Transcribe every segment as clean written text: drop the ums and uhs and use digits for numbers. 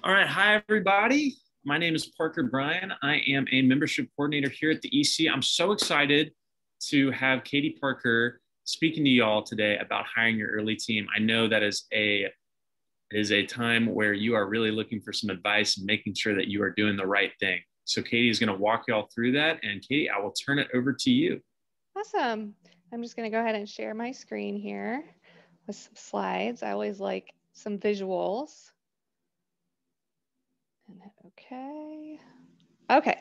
All right. Hi, everybody. My name is Parker Bryan. I am a membership coordinator here at the EC. I'm so excited to have Katie Parker speaking to you all today about hiring your early team. I know that is a time where you are really looking for some advice and making sure that you are doing the right thing. So Katie is going to walk you all through that. And Katie, I will turn it over to you. Awesome. I'm just going to go ahead and share my screen here with some slides. I always like some visuals. And okay. Okay.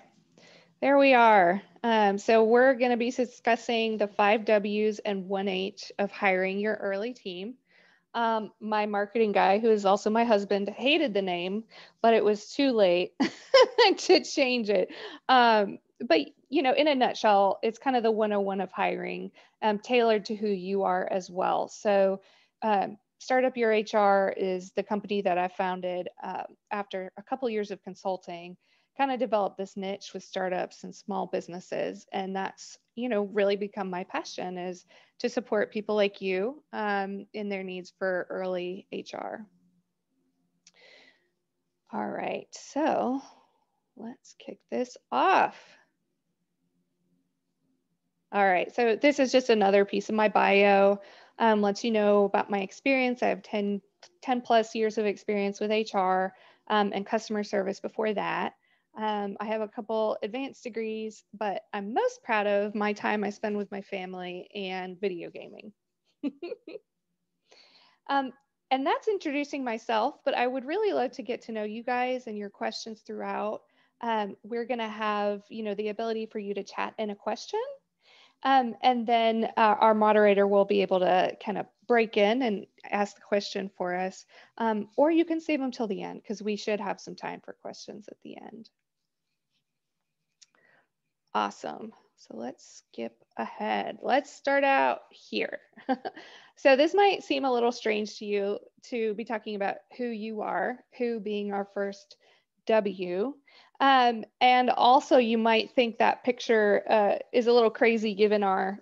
There we are. So we're going to be discussing the 5 W's and 1 H of hiring your early team. My marketing guy, who is also my husband, hated the name, but it was too late to change it. But in a nutshell, it's kind of the 101 of hiring, tailored to who you are as well. So Startup Your HR is the company that I founded after a couple years of consulting, kind of developed this niche with startups and small businesses. And that's, really become my passion, is to support people like you in their needs for early HR. All right, so let's kick this off. All right, so this is just another piece of my bio. Lets you know about my experience. I have 10 plus years of experience with HR and customer service before that. I have a couple advanced degrees, but I'm most proud of my time I spend with my family and video gaming. And that's introducing myself, but I would really love to get to know you guys and your questions throughout. We're going to have, the ability for you to chat in a question. And then our moderator will be able to kind of break in and ask the question for us. Or you can save them till the end, because we should have some time for questions at the end. Awesome. So let's skip ahead. Let's start out here. So this might seem a little strange to you to be talking about who you are, who being our first W. And also you might think that picture is a little crazy given our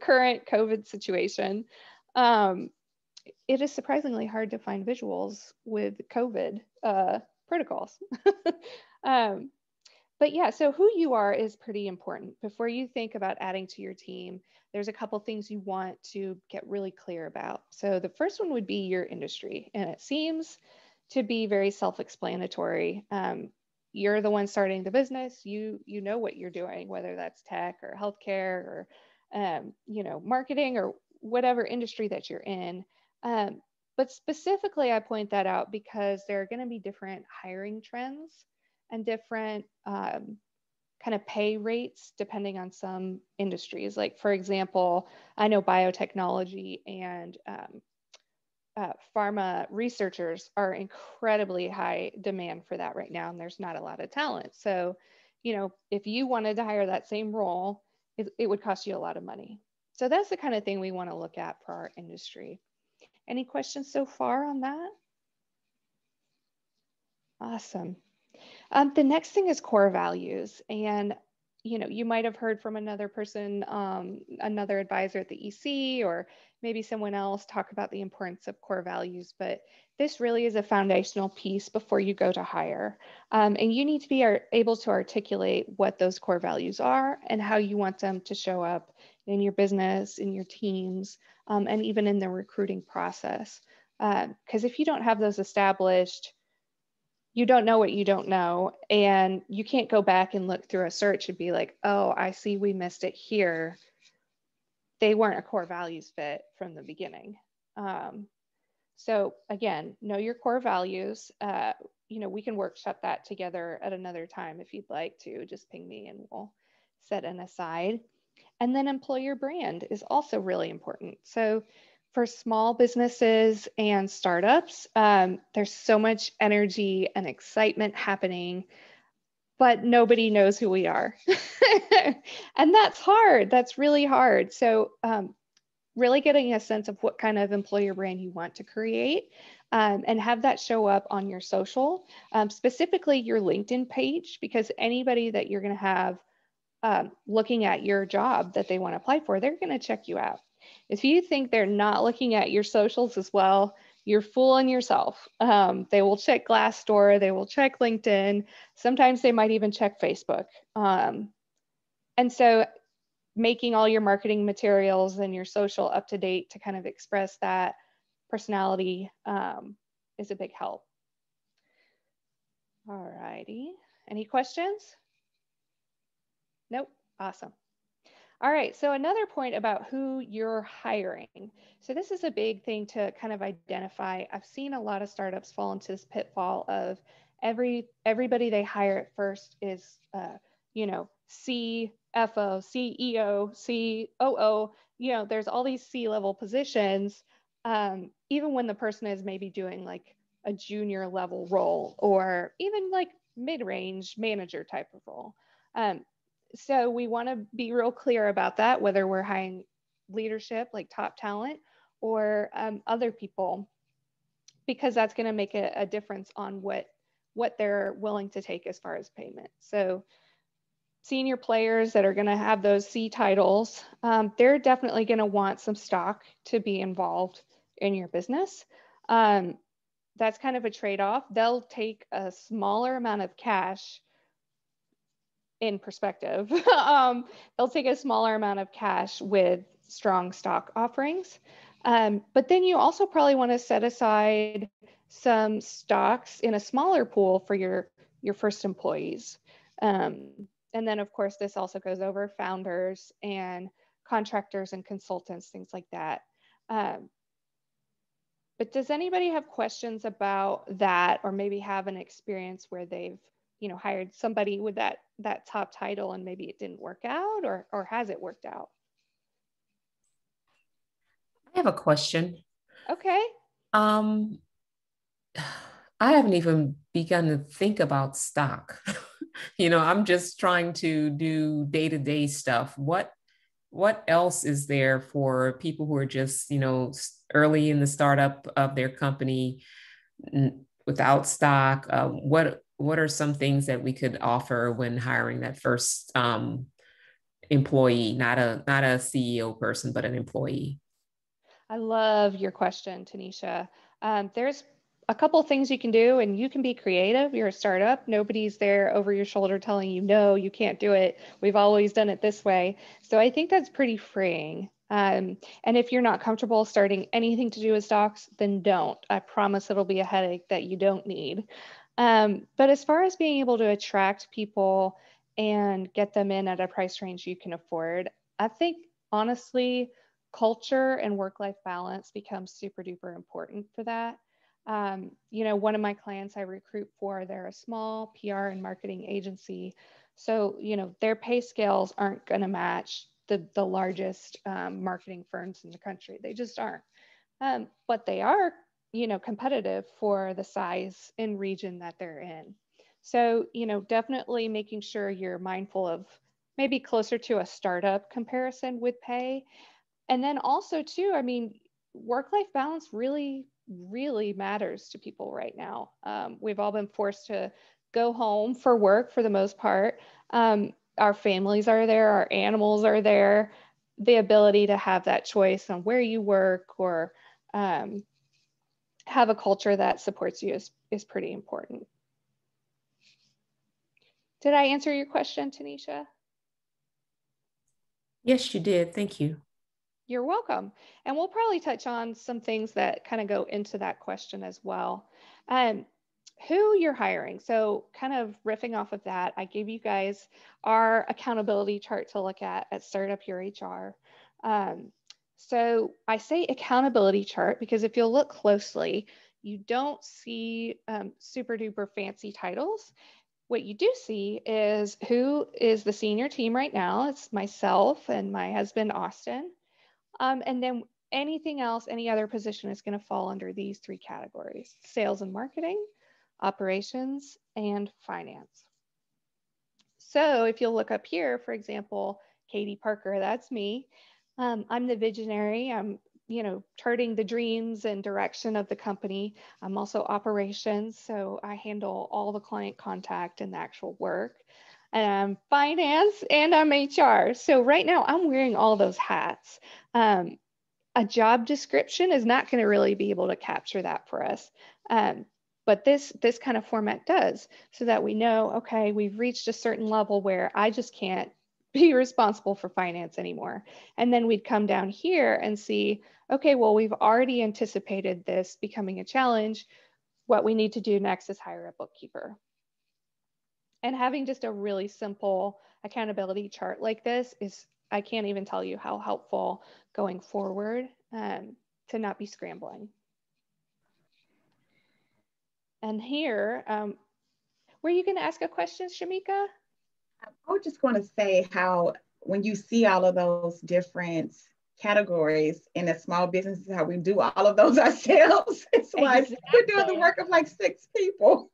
current COVID situation. It is surprisingly hard to find visuals with COVID protocols. But yeah, so who you are is pretty important. Before you think about adding to your team, there's a couple things you want to get really clear about. So the first one would be your industry, and it seems to be very self-explanatory. You're the one starting the business. You know what you're doing, whether that's tech or healthcare or marketing or whatever industry that you're in. But specifically, I point that out because there are going to be different hiring trends and different kind of pay rates depending on some industries. Like, for example, I know biotechnology and pharma researchers are incredibly high demand for that right now, and there's not a lot of talent. So, if you wanted to hire that same role, it would cost you a lot of money. So that's the kind of thing we want to look at for our industry. Any questions so far on that? Awesome. The next thing is core values. And, you might have heard from another person, another advisor at the EC, or maybe someone else talk about the importance of core values, but this really is a foundational piece before you go to hire. And you need to be able to articulate what those core values are and how you want them to show up in your business, in your teams, and even in the recruiting process. Because if you don't have those established, you don't know what you don't know, and you can't go back and look through a search and be like, oh, I see we missed it here. They weren't a core values fit from the beginning. So again, know your core values. We can workshop that together at another time if you'd like to. Just ping me and we'll set an aside. And then employer brand is also really important. So for small businesses and startups, there's so much energy and excitement happening, but nobody knows who we are. And that's hard. That's really hard. So really getting a sense of what kind of employer brand you want to create and have that show up on your social, specifically your LinkedIn page, because anybody that you're going to have looking at your job that they want to apply for, they're going to check you out. If you think they're not looking at your socials as well, you're fooling yourself. They will check Glassdoor, they will check LinkedIn. Sometimes they might even check Facebook. And so making all your marketing materials and your social up to date to kind of express that personality is a big help. All righty. Any questions? Nope. Awesome. All right. So another point about who you're hiring. So this is a big thing to kind of identify. I've seen a lot of startups fall into this pitfall of everybody they hire at first is, CFO, CEO, COO. There's all these C-level positions, even when the person is maybe doing like a junior level role or even like mid-range manager type of role. So we want to be real clear about that, whether we're hiring leadership, like top talent, or other people, because that's going to make a difference on what they're willing to take as far as payment. So senior players that are going to have those C titles, they're definitely going to want some stock to be involved in your business. That's kind of a trade-off. They'll take a smaller amount of cash in perspective. They'll take a smaller amount of cash with strong stock offerings. But then you also probably want to set aside some stocks in a smaller pool for your first employees. And then, of course, this also goes over founders and contractors and consultants, things like that. But does anybody have questions about that, or maybe have an experience where they've hired somebody with that top title and maybe it didn't work out, or has it worked out? I have a question. Okay. I haven't even begun to think about stock. I'm just trying to do day-to-day stuff. What else is there for people who are just, early in the startup of their company without stock? What are some things that we could offer when hiring that first employee, not a CEO person, but an employee? I love your question, Tanisha. There's a couple of things you can do, and you can be creative. You're a startup. Nobody's there over your shoulder telling you, no, you can't do it. We've always done it this way. So I think that's pretty freeing. And if you're not comfortable starting anything to do with stocks, then don't. I promise it'll be a headache that you don't need. But as far as being able to attract people and get them in at a price range you can afford, I think honestly, culture and work-life balance becomes super duper important for that. One of my clients I recruit for, they're a small PR and marketing agency. So, their pay scales aren't going to match the largest marketing firms in the country. They just aren't. But they are, competitive for the size and region that they're in. So, definitely making sure you're mindful of maybe closer to a startup comparison with pay. And then also too, work-life balance really, really matters to people right now. We've all been forced to go home for work for the most part. Our families are there, our animals are there. The ability to have that choice on where you work or have a culture that supports you is pretty important. Did I answer your question, Tanisha? Yes, you did. Thank you. You're welcome. And we'll probably touch on some things that kind of go into that question as well. Who you're hiring. So kind of riffing off of that, I gave you guys our accountability chart to look at Startup Your HR. So I say accountability chart because if you'll look closely, you don't see super duper fancy titles. What you do see is who is the senior team right now. It's myself and my husband, Austin. And then anything else, any other position is going to fall under these three categories: sales and marketing, operations, and finance. So if you'll look up here, for example, Katie Parker, that's me. I'm the visionary. I'm, charting the dreams and direction of the company. I'm also operations. So I handle all the client contact and the actual work. And I'm finance and I'm HR. So right now I'm wearing all those hats. a job description is not going to really be able to capture that for us. But this kind of format does, so that we know, okay, we've reached a certain level where I just can't be responsible for finance anymore. And then we'd come down here and see, okay, well, we've already anticipated this becoming a challenge. What we need to do next is hire a bookkeeper. And having just a really simple accountability chart like this is, I can't even tell you how helpful going forward, to not be scrambling. And here, were you going to ask a question, Shamika? I was just going to say how when you see all of those different categories in a small businesses, how we do all of those ourselves. It's like we're doing the work of like 6 people.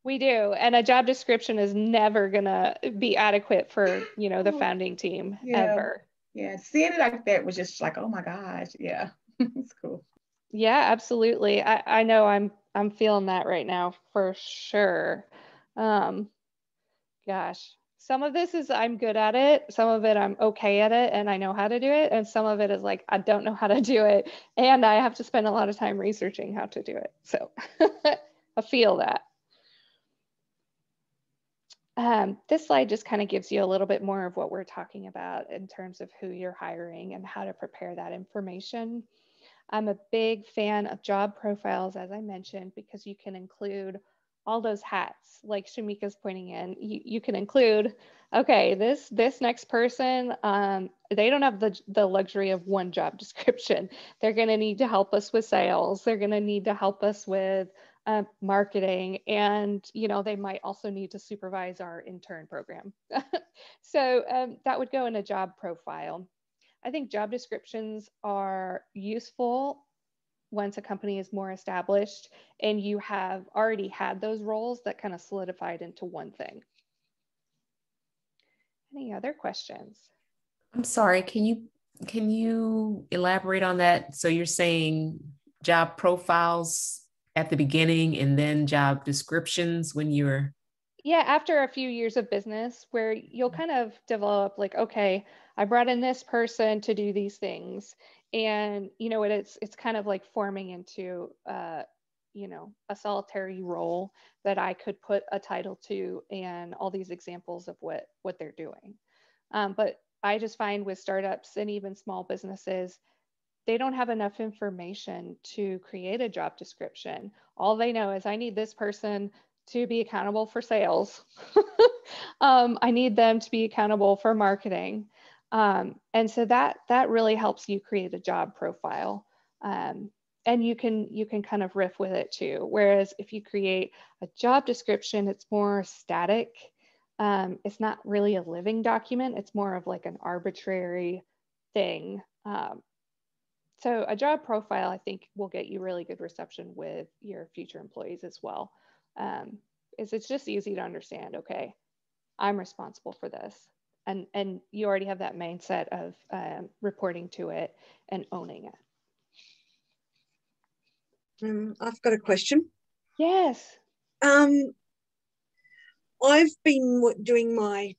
We do. And a job description is never going to be adequate for, you know, the founding team ever. Yeah. Seeing it like that was just like, oh my gosh. Yeah. It's cool. Yeah, absolutely. I know I'm feeling that right now for sure. Gosh, some of this is I'm good at it. Some of it I'm okay at it and I know how to do it. And some of it is like, I don't know how to do it. And I have to spend a lot of time researching how to do it. So I feel that. This slide just kind of gives you a little bit more of what we're talking about in terms of who you're hiring and how to prepare that information. I'm a big fan of job profiles, as I mentioned, because you can include all those hats, like Shamika's pointing in. You can include, okay, this next person, they don't have the luxury of one job description. They're going to need to help us with sales. They're going to need to help us with marketing, and you know, they might also need to supervise our intern program. So that would go in a job profile. I think job descriptions are useful once a company is more established and you have already had those roles that kind of solidified into one thing. Any other questions? I'm sorry, can you elaborate on that? So you're saying job profiles at the beginning and then job descriptions when you're... Yeah, after a few years of business where you'll kind of develop like, okay, I brought in this person to do these things. And, you know, it's kind of like forming into, you know, a solitary role that I could put a title to and all these examples of what they're doing. But I just find with startups and even small businesses, they don't have enough information to create a job description. All they know is I need this person to be accountable for sales. I need them to be accountable for marketing. And so that really helps you create a job profile. And you can kind of riff with it too. Whereas if you create a job description, it's more static. It's not really a living document. It's more of like an arbitrary thing. So a job profile, I think, will get you really good reception with your future employees as well. It's just easy to understand, okay, I'm responsible for this. And you already have that mindset of reporting to it and owning it. I've got a question. Yes. I've been doing my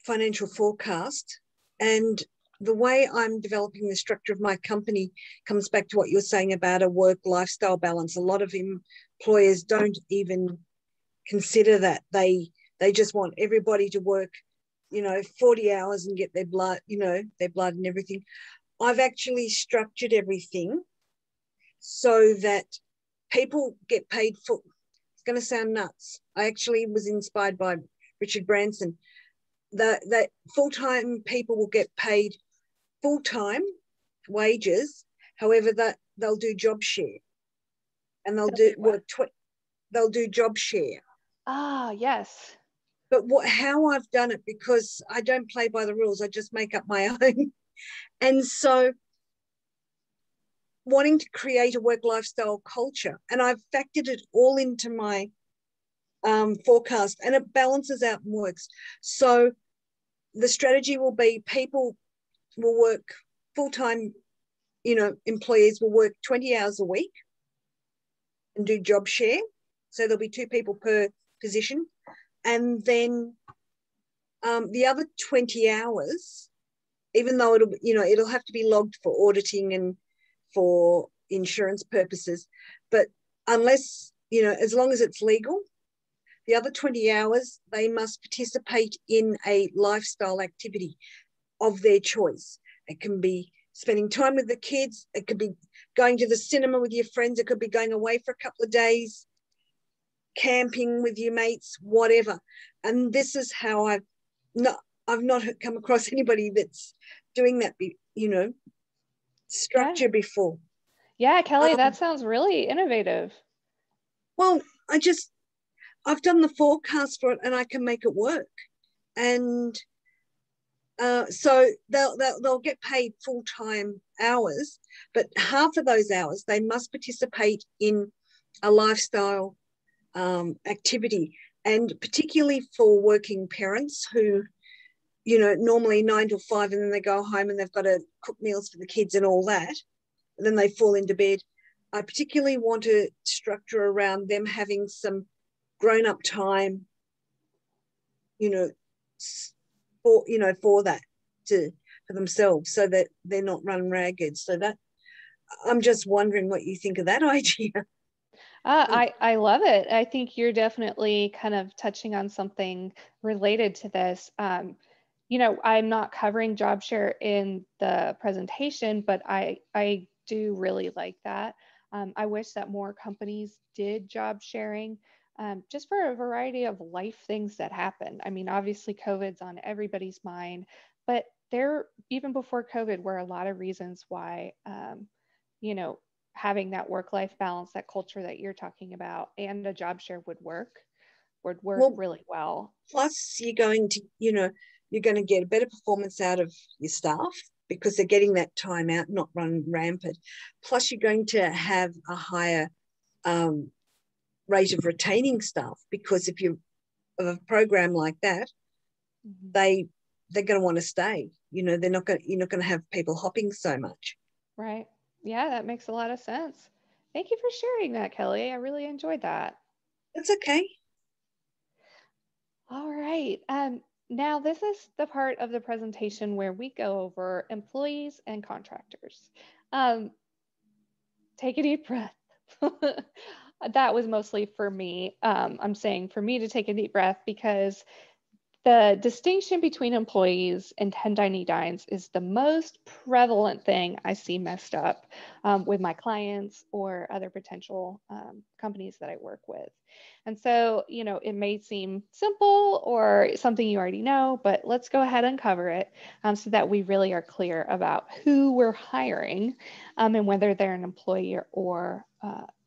financial forecast, and the way I'm developing the structure of my company comes back to what you're saying about a work-lifestyle balance. A lot of employers don't even consider that. They just want everybody to work, 40 hours and get their blood, their blood and everything. I've actually structured everything so that people get paid full. It's going to sound nuts. I actually was inspired by Richard Branson. That full-time people will get paid full-time wages. However, that they'll do job share, and they'll do job share. Ah, yes. But how I've done it, because I don't play by the rules, I just make up my own. And so wanting to create a work-lifestyle culture, and I've factored it all into my forecast, and it balances out and works. So the strategy will be people will work full-time, employees will work 20 hours a week and do job share. So there'll be 2 people per position. And then the other 20 hours even though it'll have to be logged for auditing and for insurance purposes. But unless, as long as it's legal, the other 20 hours, they must participate in a lifestyle activity of their choice. It can be spending time with the kids. It could be going to the cinema with your friends. It could be going away for a couple of days, camping with your mates, whatever. And this is how I've not come across anybody that's doing that, structure before. Yeah, Kelly, that sounds really innovative. Well, I've done the forecast for it and I can make it work. And so they'll get paid full-time hours, but half of those hours they must participate in a lifestyle activity. And particularly for working parents who, normally 9 to 5, and then they go home and they've got to cook meals for the kids and all that, and then they fall into bed. I particularly want to structure around them having some grown-up time, for that, for themselves, so that they're not run ragged. So that, I'm just wondering what you think of that idea. I love it. I think you're definitely kind of touching on something related to this. I'm not covering job share in the presentation, but I do really like that. I wish that more companies did job sharing, just for a variety of life things that happen. I mean, obviously COVID's on everybody's mind, but there, even before COVID, were a lot of reasons why, having that work-life balance, that culture that you're talking about, and a job share would work really well. Plus, you're going to get a better performance out of your staff because they're getting that time out, not run rampant. Plus, you're going to have a higher rate of retaining staff, because if you have a program like that, they're going to want to stay. You're not going to have people hopping so much. Right. Yeah, that makes a lot of sense. Thank you for sharing that, Kelly. I really enjoyed that. That's okay. All right. Now this is the part of the presentation where we go over employees and contractors. Take a deep breath. That was mostly for me. I'm saying for me to take a deep breath, because the distinction between employees and 1099s is the most prevalent thing I see messed up with my clients or other potential companies that I work with. And so, it may seem simple or something you already know, but let's go ahead and cover it so that we really are clear about who we're hiring and whether they're an employee or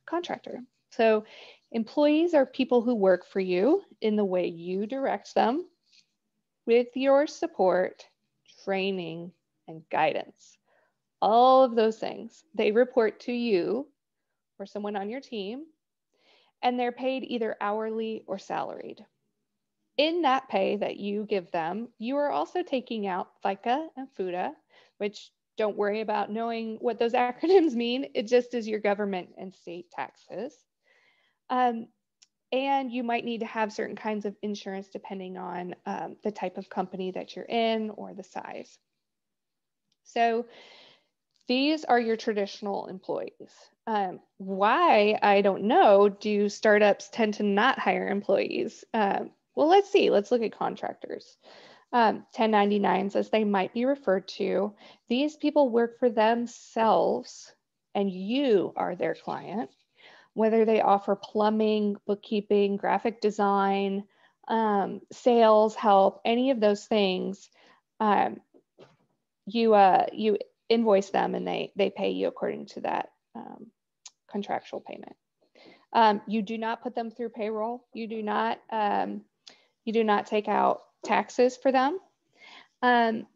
contractor. So employees are people who work for you in the way you direct them, with your support, training, and guidance. All of those things. They report to you or someone on your team, and they're paid either hourly or salaried. In that pay that you give them, you are also taking out FICA and FUTA, which, don't worry about knowing what those acronyms mean. It just is your government and state taxes. And you might need to have certain kinds of insurance depending on the type of company that you're in or the size. So these are your traditional employees. Why, I don't know, do startups tend to not hire employees? Well, let's see. Let's look at contractors. 1099s, as they might be referred to. These people work for themselves, and you are their client. Whether they offer plumbing, bookkeeping, graphic design, sales help, any of those things, you invoice them and they pay you according to that contractual payment. You do not put them through payroll. You do not take out taxes for them, and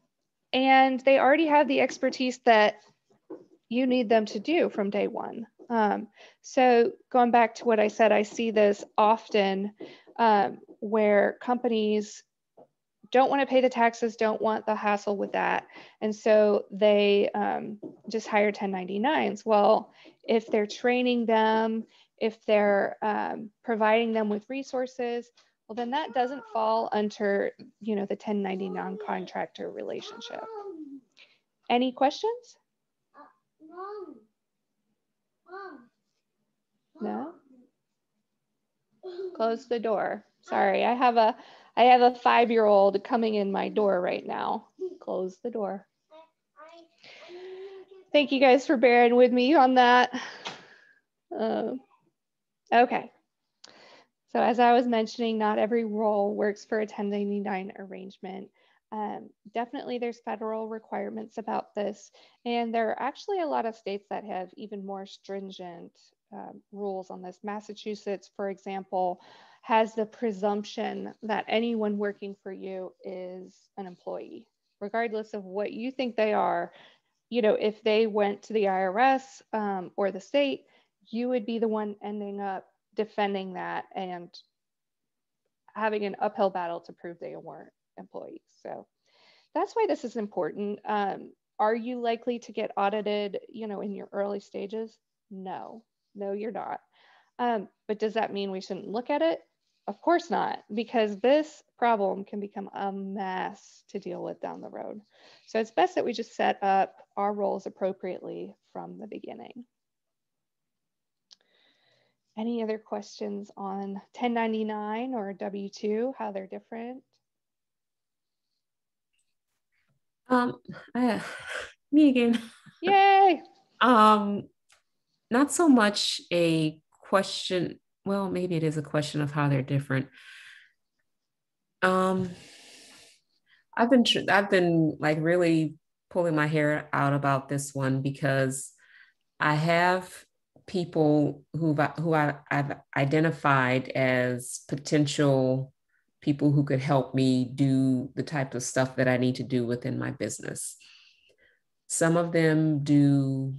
they already have the expertise that you need them to do from day one. So going back to what I said, I see this often where companies don't want to pay the taxes, don't want the hassle with that. And so they just hire 1099s. Well, if they're training them, if they're providing them with resources, well, then that doesn't fall under, the 1099 contractor relationship. Any questions? No? Close the door. Sorry, I have a 5-year-old coming in my door right now. Close the door. Thank you guys for bearing with me on that. Okay. So as I was mentioning, not every role works for a 1099 arrangement. Definitely there's federal requirements about this, and there are actually a lot of states that have even more stringent rules on this. Massachusetts, for example, has the presumption that anyone working for you is an employee, regardless of what you think they are. You know, if they went to the IRS or the state, you would be the one ending up defending that and having an uphill battle to prove they weren't employees. So that's why this is important. Are you likely to get audited, you know, in your early stages? No, you're not. But does that mean we shouldn't look at it? Of course not, because this problem can become a mess to deal with down the road. So it's best that we just set up our roles appropriately from the beginning. Any other questions on 1099 or W-2, how they're different? Me again. Yay! Not so much a question. Well, maybe it is a question of how they're different. I've been like really pulling my hair out about this one because I have people who I've identified as potential people who could help me do the type of stuff that I need to do within my business. Some of them do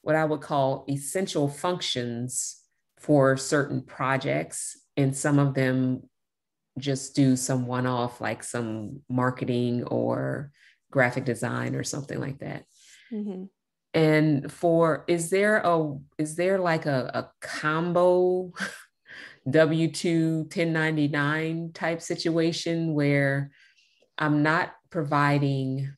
what I would call essential functions for certain projects, and some of them just do some one-off, like some marketing or graphic design or something like that. Mm-hmm. And is there like a combo W-2 1099 type situation where I'm not providing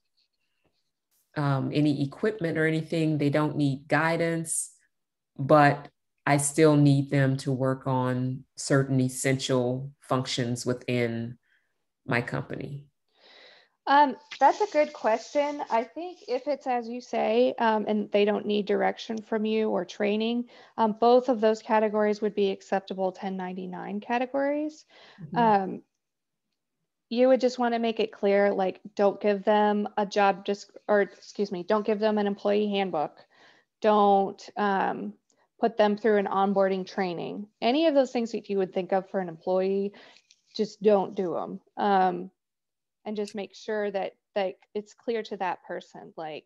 any equipment or anything? They don't need guidance, but I still need them to work on certain essential functions within my company. That's a good question. I think if it's as you say, and they don't need direction from you or training, both of those categories would be acceptable 1099 categories. Mm-hmm. You would just want to make it clear, like, don't give them a job don't give them an employee handbook. Don't put them through an onboarding training. Any of those things that you would think of for an employee, just don't do them. And just make sure that it's clear to that person, like,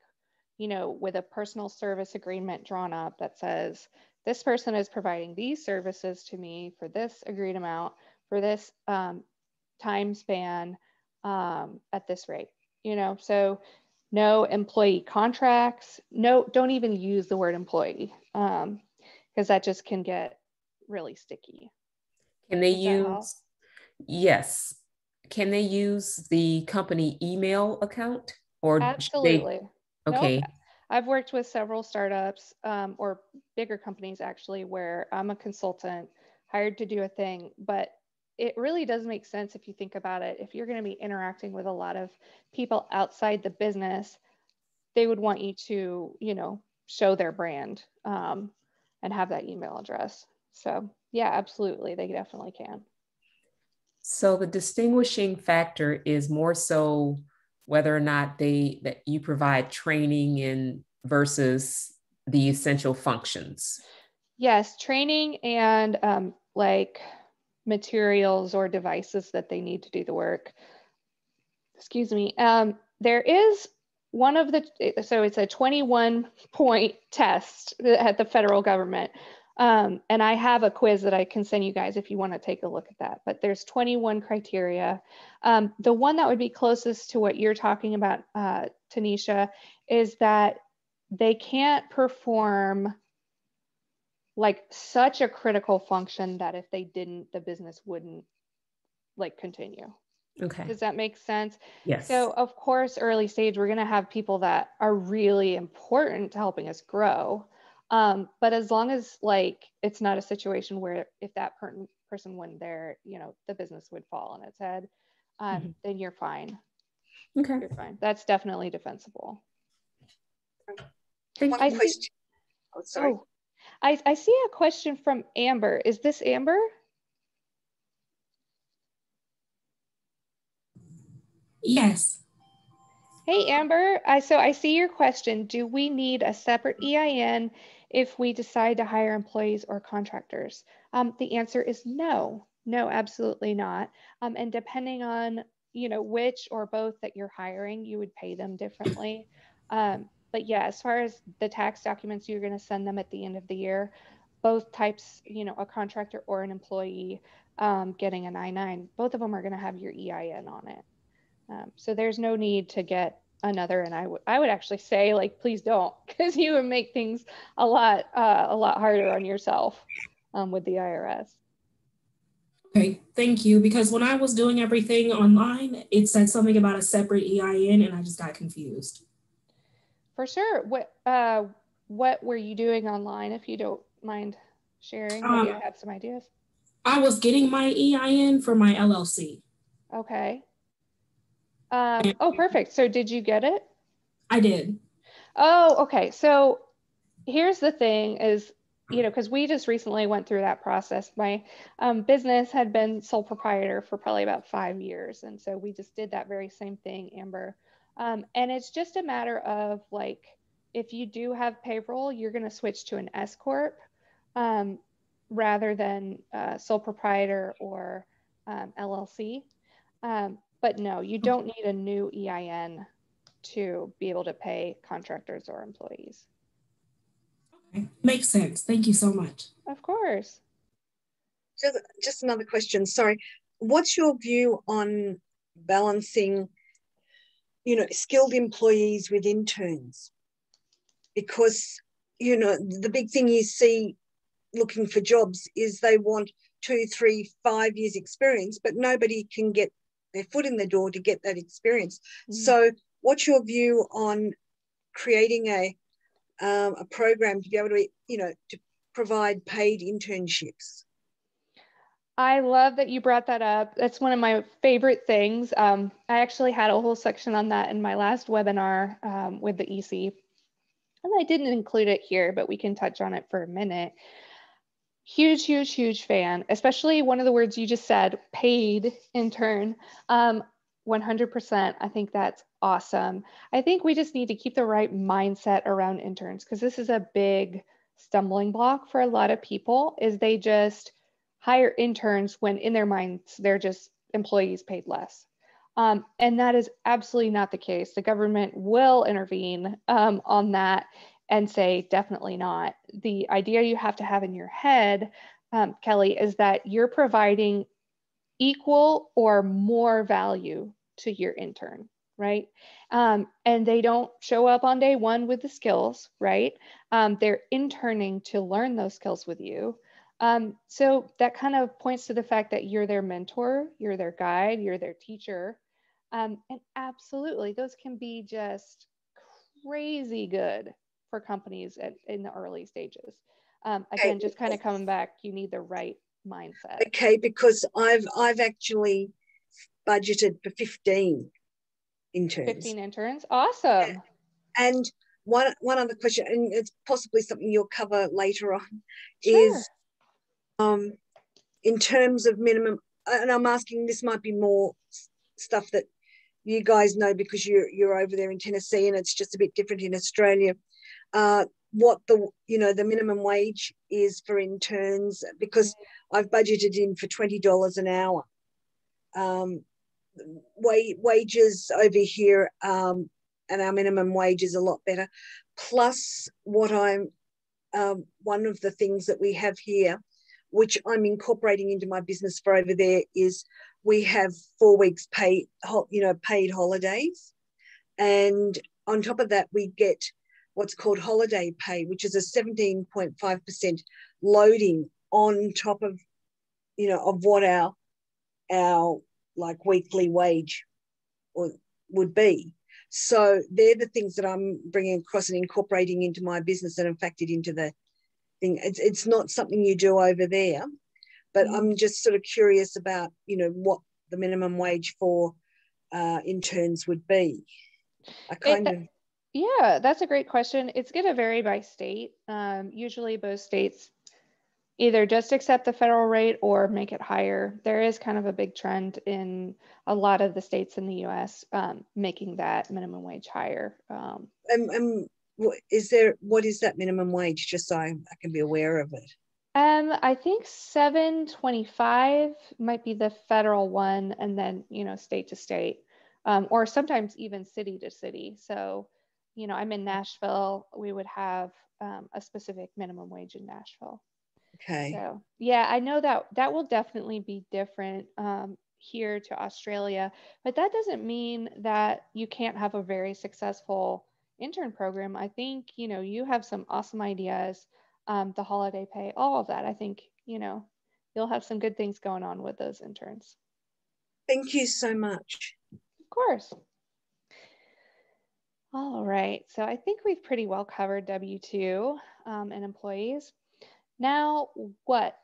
you know, with a personal service agreement drawn up that says, this person is providing these services to me for this agreed amount, for this time span at this rate, you know. So no employee contracts, don't even use the word employee, because that just can get really sticky. Can they use, yes. Can they use the company email account or absolutely? Okay. Nope. I've worked with several startups or bigger companies actually, where I'm a consultant hired to do a thing, but it really does make sense if you think about it. If you're going to be interacting with a lot of people outside the business, they would want you to, you know, show their brand and have that email address. So yeah, absolutely. They definitely can. So the distinguishing factor is more so whether or not that you provide training in versus the essential functions. Yes, training and like materials or devices that they need to do the work. Excuse me. There is one of so it's a 21-point test at the federal government. And I have a quiz that I can send you guys if you want to take a look at that. But there's 21 criteria. The one that would be closest to what you're talking about, Tanisha, is that they can't perform like such a critical function that if they didn't, the business wouldn't like continue. Okay. Does that make sense? Yes. So of course, early stage, we're going to have people that are really important to helping us grow. But as long as like, it's not a situation where if that person went there, you know, the business would fall on its head, then you're fine. Okay. You're fine. That's definitely defensible. One question. Oh, sorry. Oh, I see a question from Amber. Is this Amber? Yes. Hey, Amber. So I see your question. Do we need a separate EIN if we decide to hire employees or contractors? The answer is no. No, absolutely not. And depending on, you know, which or both that you're hiring, you would pay them differently. But yeah, as far as the tax documents, you're going to send them at the end of the year. Both types, you know, a contractor or an employee getting an I-9, both of them are going to have your EIN on it. So there's no need to get another. And I would actually say, like, please don't, because you would make things a lot harder on yourself with the IRS. Okay, thank you. Because when I was doing everything online, it said something about a separate EIN and I just got confused. For sure. What were you doing online, if you don't mind sharing? Maybe I have some ideas. I was getting my EIN for my LLC. Okay. Oh, perfect. So did you get it? I did. Oh, okay. So here's the thing is, you know, because we just recently went through that process. My business had been sole proprietor for probably about 5 years. And so we just did that very same thing, Amber. And it's just a matter of like, if you do have payroll, you're going to switch to an S Corp rather than sole proprietor or LLC. But no, you don't need a new EIN to be able to pay contractors or employees. Okay, makes sense. Thank you so much. Of course. Just another question. Sorry. What's your view on balancing, you know, skilled employees with interns? Because, you know, the big thing you see looking for jobs is they want 2, 3, 5 years experience, but nobody can get their foot in the door to get that experience. So what's your view on creating a program to be able to, you know, to provide paid internships? I love that you brought that up. That's one of my favorite things. I actually had a whole section on that in my last webinar with the EC. And I didn't include it here, but we can touch on it for a minute. Huge, huge, huge fan, especially one of the words you just said, paid intern. 100%. I think that's awesome. I think we just need to keep the right mindset around interns, because this is a big stumbling block for a lot of people, is they just hire interns when in their minds, they're just employees paid less. And that is absolutely not the case. The government will intervene on that and say, definitely not. The idea you have to have in your head, Kelly, is that you're providing equal or more value to your intern, right? And they don't show up on day one with the skills, right? They're interning to learn those skills with you. So that kind of points to the fact that you're their mentor, you're their guide, you're their teacher. And absolutely, those can be just crazy good for companies in the early stages. Again, just kind of coming back, you need the right mindset. Okay, because I've actually budgeted for 15 interns. 15 interns, awesome. And one other question, and it's possibly something you'll cover later on, Sure. is in terms of minimum, and I'm asking, this might be more stuff that you guys know because you're over there in Tennessee and it's just a bit different in Australia. What the minimum wage is for interns, because I've budgeted in for $20 an hour. Wages over here, and our minimum wage is a lot better. Plus, what one of the things that we have here, which I'm incorporating into my business for over there, is we have 4 weeks paid holidays, and on top of that, we get what's called holiday pay, which is a 17.5% loading on top of, of what our like weekly wage or would be. So they're the things that I'm bringing across and incorporating into my business and in fact it into the thing. It's not something you do over there, but I'm just sort of curious about, you know, what the minimum wage for interns would be. Yeah, that's a great question. It's going to vary by state. Usually both states either just accept the federal rate or make it higher. There is kind of a big trend in a lot of the states in the US making that minimum wage higher. What is that minimum wage, just so I can be aware of it? I think $7.25 might be the federal one, and then, you know, state to state, or sometimes even city to city. So, you know, I'm in Nashville, we would have a specific minimum wage in Nashville. Okay. So yeah, I know that will definitely be different here to Australia, but that doesn't mean that you can't have a very successful intern program. I think, you know, you have some awesome ideas, the holiday pay, all of that. I think, you know, you'll have some good things going on with those interns. Thank you so much. Of course. All right, so I think we've pretty well covered W-2 and employees. Now, what?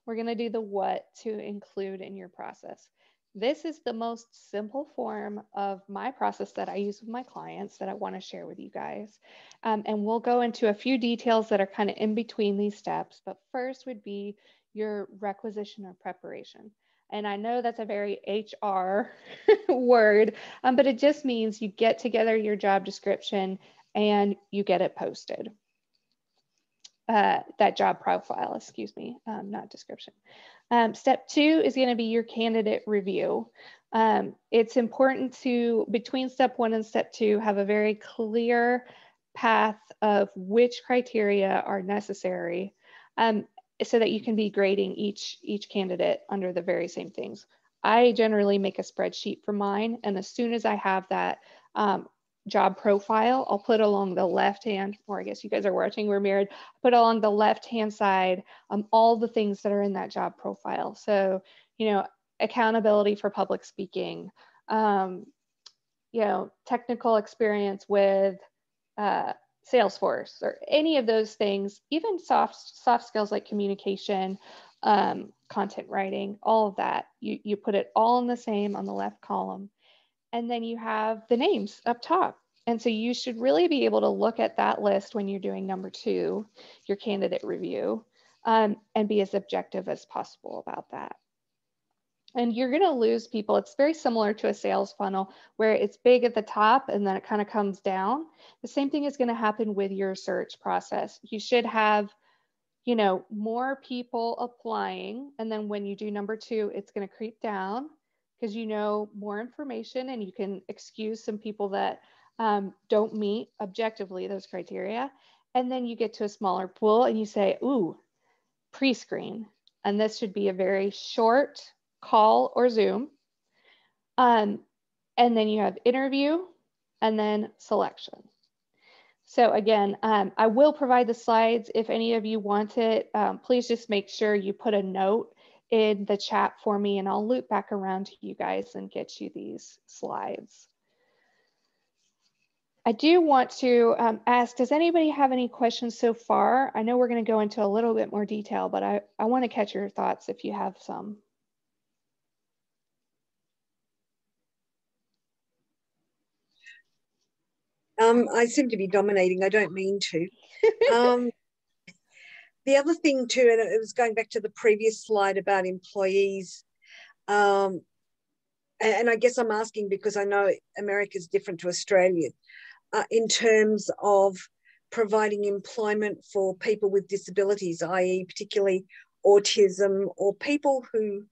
We're going to do the what to include in your process. This is the most simple form of my process that I use with my clients that I want to share with you guys. And we'll go into a few details that are kind of in between these steps. But first would be your requisition or preparation. And I know that's a very HR word, but it just means you get together your job description and you get it posted. That job profile, excuse me, not description. Step 2 is going to be your candidate review. It's important to, between step 1 and step 2, have a very clear path of which criteria are necessary, so that you can be grading each candidate under the very same things. I generally make a spreadsheet for mine, and as soon as I have that job profile, I'll put along the left hand, or I guess you guys are watching, we're mirrored, put along the left hand side all the things that are in that job profile. So, you know, accountability for public speaking, you know, technical experience with Salesforce, or any of those things, even soft skills like communication, content writing, all of that. You put it all in the same on the left column. And then you have the names up top. And so you should really be able to look at that list when you're doing number 2, your candidate review, and be as objective as possible about that. And you're going to lose people. It's very similar to a sales funnel where it's big at the top and then it kind of comes down. The same thing is going to happen with your search process. You should have, you know, more people applying. And then when you do number 2, it's going to creep down, because you know more information and you can excuse some people that don't meet objectively those criteria. And then you get to a smaller pool and you say, ooh, pre-screen. And this should be a very short call or Zoom. And then you have interview and then selection. So again, I will provide the slides if any of you want it. Please just make sure you put a note in the chat for me and I'll loop back around to you guys and get you these slides. I do want to ask, does anybody have any questions so far? I know we're going to go into a little bit more detail, but I want to catch your thoughts if you have some. I seem to be dominating. I don't mean to. The other thing too, and it was going back to the previous slide about employees, and I guess I'm asking because I know America's different to Australia in terms of providing employment for people with disabilities, i.e. particularly autism, or people who,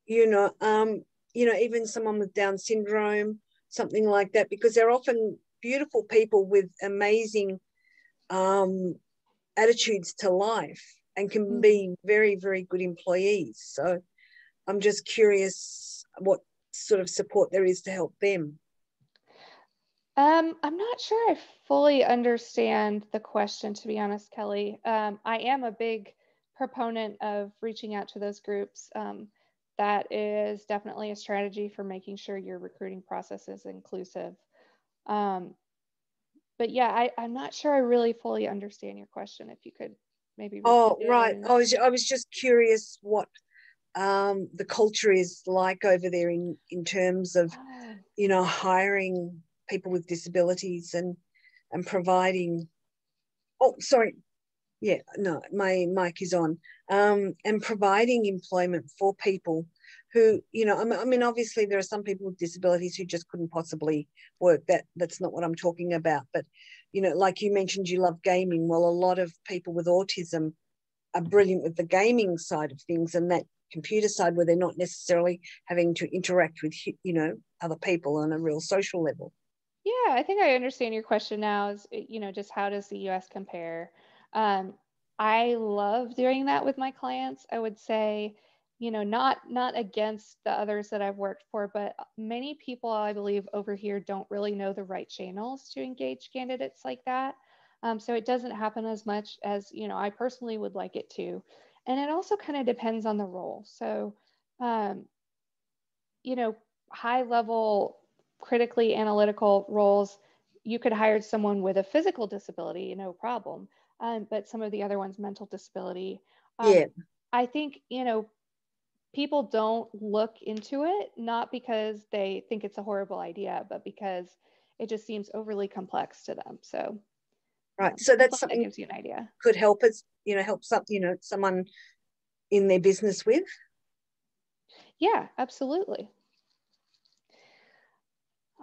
even someone with Down syndrome, something like that, because they're often beautiful people with amazing attitudes to life and can be very, very good employees. So I'm just curious what sort of support there is to help them. I'm not sure I fully understand the question, to be honest, Kelly. I am a big proponent of reaching out to those groups. that is definitely a strategy for making sure your recruiting process is inclusive. But yeah, I'm not sure I really fully understand your question. If you could maybe repeat it. Right. I was just curious what the culture is like over there in terms of, you know, hiring people with disabilities and providing. Oh, sorry. Yeah, no, my mic is on. And providing employment for people who, you know, I mean, obviously there are some people with disabilities who just couldn't possibly work. That's not what I'm talking about. But, you know, like you mentioned, you love gaming. Well, a lot of people with autism are brilliant with the gaming side of things and that computer side where they're not necessarily having to interact with, you know, other people on a real social level. Yeah, I think I understand your question now is, you know, just how does the US compare? I love doing that with my clients. I would say, you know, not against the others that I've worked for, but many people, I believe, over here don't really know the right channels to engage candidates like that. So it doesn't happen as much as, you know, I personally would like it to. And it also kind of depends on the role. So, you know, high level critically analytical roles, you could hire someone with a physical disability, no problem. But some of the other ones, mental disability. Yeah. I think, you know, people don't look into it, not because they think it's a horrible idea, but because it just seems overly complex to them. So, right. So that's something that gives you an idea. Could help us, you know, help some, you know, someone in their business with. Yeah, absolutely.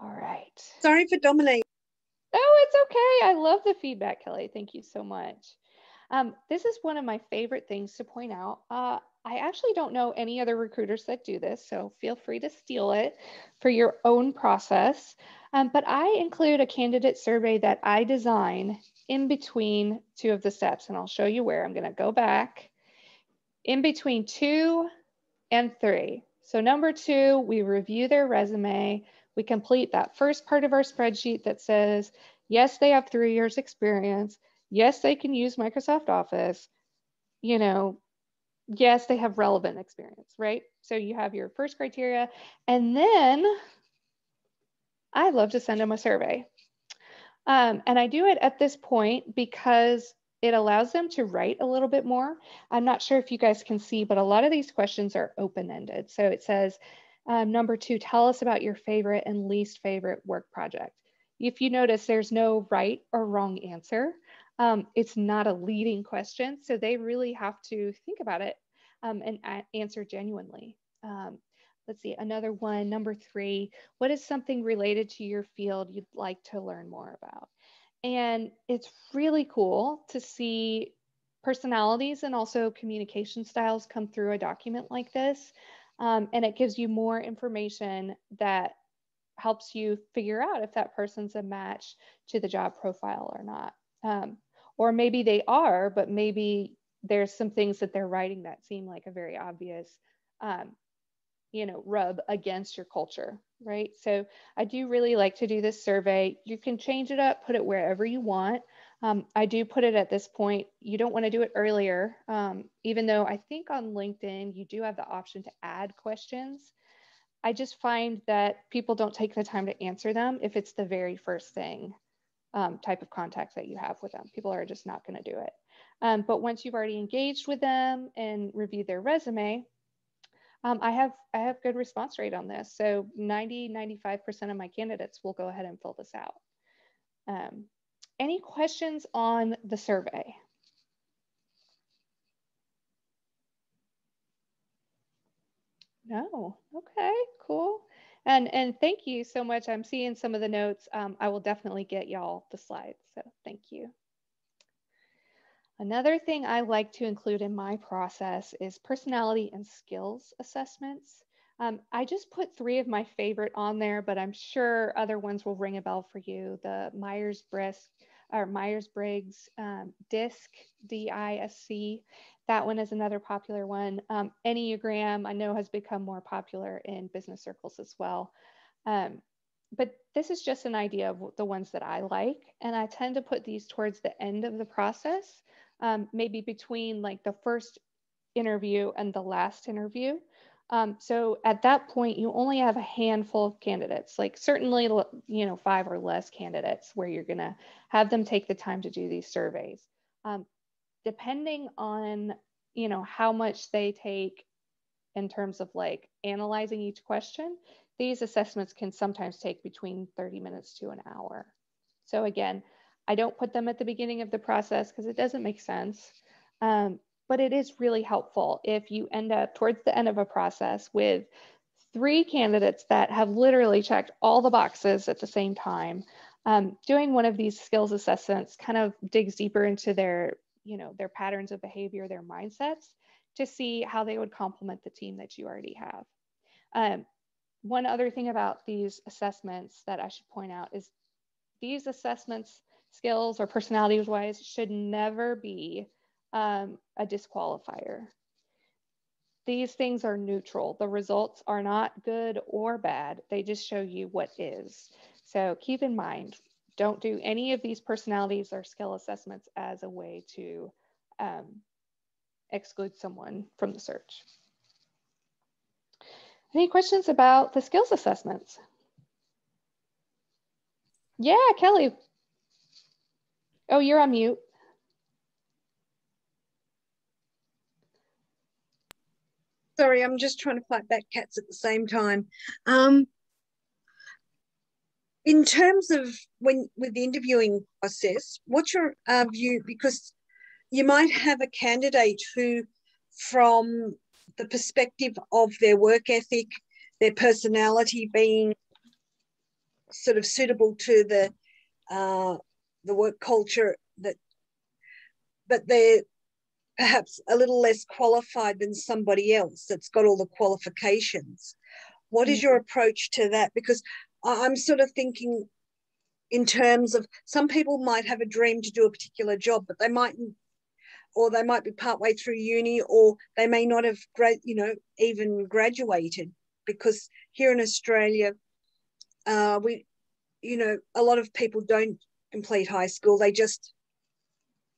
All right. Sorry for dominating. Oh, it's okay. I love the feedback, Kelly. Thank you so much. This is one of my favorite things to point out. I actually don't know any other recruiters that do this, so feel free to steal it for your own process. But I include a candidate survey that I design in between two of the steps, and I'll show you where. I'm going to go back in between 2 and 3. So number 2, we review their resume. We complete that first part of our spreadsheet that says, yes, they have 3 years experience. Yes, they can use Microsoft Office. You know, yes, they have relevant experience, right? So you have your first criteria. And then I love to send them a survey. And I do it at this point because it allows them to write a little bit more. I'm not sure if you guys can see, but a lot of these questions are open-ended. So it says, number 2, tell us about your favorite and least favorite work project. If you notice, there's no right or wrong answer. It's not a leading question, so they really have to think about it and answer genuinely. Let's see, another one, number 3, what is something related to your field you'd like to learn more about? And it's really cool to see personalities and also communication styles come through a document like this. And it gives you more information that helps you figure out if that person's a match to the job profile or not. Or maybe they are, but maybe there's some things that they're writing that seem like a very obvious you know, rub against your culture, right? So I do really like to do this survey. You can change it up, put it wherever you want. I do put it at this point. You don't want to do it earlier, even though I think on LinkedIn, you do have the option to add questions. I just find that people don't take the time to answer them if it's the very first thing, type of contact that you have with them. People are just not going to do it. But once you've already engaged with them and reviewed their resume, I have good response rate on this. So 95% of my candidates will go ahead and fill this out. Any questions on the survey? No. Okay, cool. And thank you so much. I'm seeing some of the notes. I will definitely get y'all the slides. So thank you. Another thing I like to include in my process is personality and skills assessments. I just put 3 of my favorite on there, but I'm sure other ones will ring a bell for you. The Myers-Briggs DISC, D-I-S-C. That one is another popular one. Enneagram, I know, has become more popular in business circles as well. But this is just an idea of the ones that I like. And I tend to put these towards the end of the process, maybe between like the first interview and the last interview. So at that point, you only have a handful of candidates, like certainly, 5 or less candidates where you're going to have them take the time to do these surveys. Depending on, how much they take in terms of like analyzing each question, these assessments can sometimes take between 30 minutes to an hour. So again, I don't put them at the beginning of the process because it doesn't make sense. But it is really helpful if you end up towards the end of a process with 3 candidates that have literally checked all the boxes at the same time. Doing one of these skills assessments kind of digs deeper into their patterns of behavior, their mindsets, to see how they would complement the team that you already have. One other thing about these assessments that I should point out is these assessments, skills or personalities wise, should never be a disqualifier. These things are neutral. The results are not good or bad. They just show you what is. So keep in mind, don't do any of these personalities or skill assessments as a way to exclude someone from the search. Any questions about the skills assessments? Yeah, Kelly. Oh, you're on mute. Sorry, I'm just trying to fight back cats at the same time. In terms of with the interviewing process, what's your view? Because you might have a candidate who, from the perspective of their work ethic, their personality being sort of suitable to the work culture, but they're perhaps a little less qualified than somebody else that's got all the qualifications. What is your approach to that? Because I'm sort of thinking in terms of some people might have a dream to do a particular job, but they mightn't, or they might be partway through uni, or they may not have even graduated, because here in Australia, a lot of people don't complete high school. They just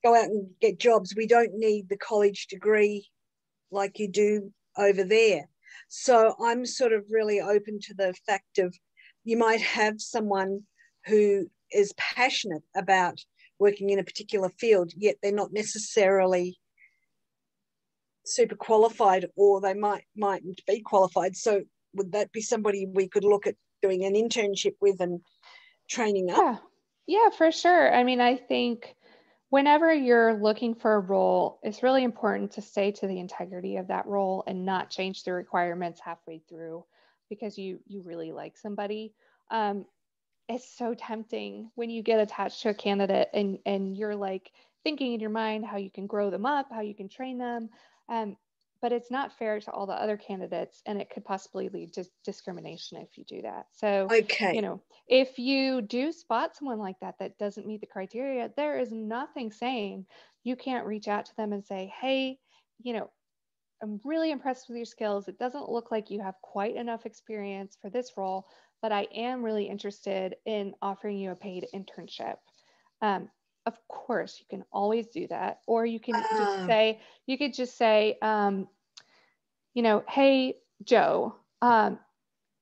go out and get jobs. We don't need the college degree like you do over there. So I'm sort of really open to the fact of you might have someone who is passionate about working in a particular field, yet they're not necessarily super qualified, or they mightn't be qualified. So would that be somebody we could look at doing an internship with and training up? Yeah, for sure. I mean, I think whenever you're looking for a role, it's really important to stay to the integrity of that role and not change the requirements halfway through because you really like somebody. It's so tempting when you get attached to a candidate and you're like thinking in your mind how you can grow them up, how you can train them. But it's not fair to all the other candidates, and it could possibly lead to discrimination if you do that. So, okay, if you do spot someone like that that doesn't meet the criteria, there is nothing saying you can't reach out to them and say, hey, I'm really impressed with your skills. It doesn't look like you have quite enough experience for this role, but I am really interested in offering you a paid internship. Of course, you can always do that, or you can just say, hey, Joe,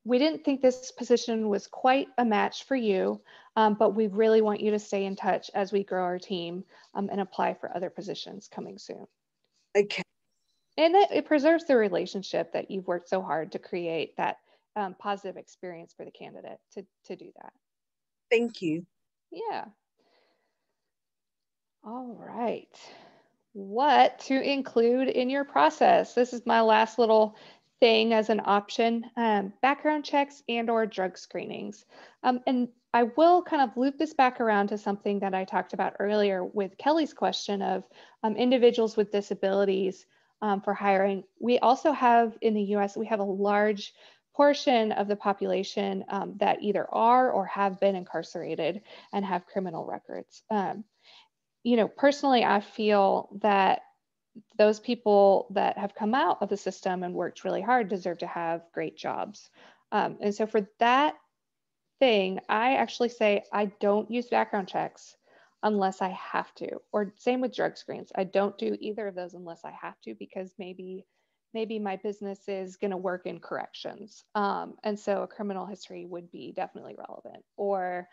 we didn't think this position was quite a match for you, but we really want you to stay in touch as we grow our team and apply for other positions coming soon. Okay. And it preserves the relationship that you've worked so hard to create, that positive experience for the candidate to do that. Thank you. Yeah. All right. What to include in your process? This is my last little thing as an option: background checks and/or drug screenings. And I will kind of loop this back around to something that I talked about earlier with Kelly's question of individuals with disabilities for hiring. We also have in the US, we have a large portion of the population that either are or have been incarcerated and have criminal records. Personally, I feel that those people that have come out of the system and worked really hard deserve to have great jobs. And so for that thing, I actually say I don't use background checks unless I have to, or same with drug screens. I don't do either of those unless I have to, because maybe maybe my business is going to work in corrections. And so a criminal history would be definitely relevant. Or,